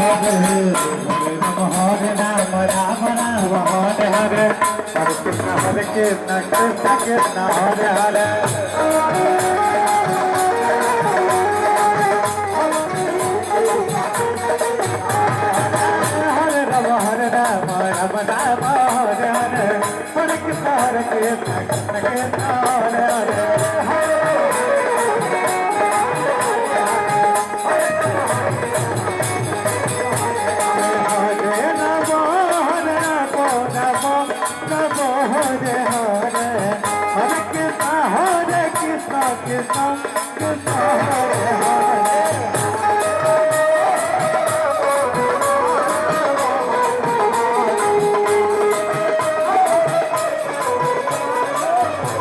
Hare Rama Rama Rama Hare Hare Hare Krishna Krishna Krishna Hare Hare Hare Rama Rama Rama Hare Hare Hare Krishna Krishna Krishna Hare Hare Krishna Krishna Hare Hare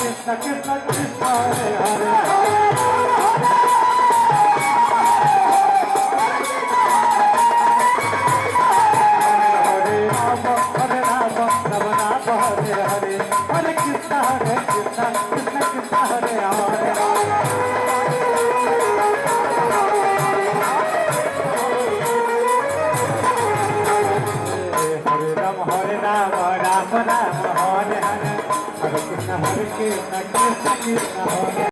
Krishna Krishna Krishna Hare Hare Hare Krishna Krishna Krishna Hare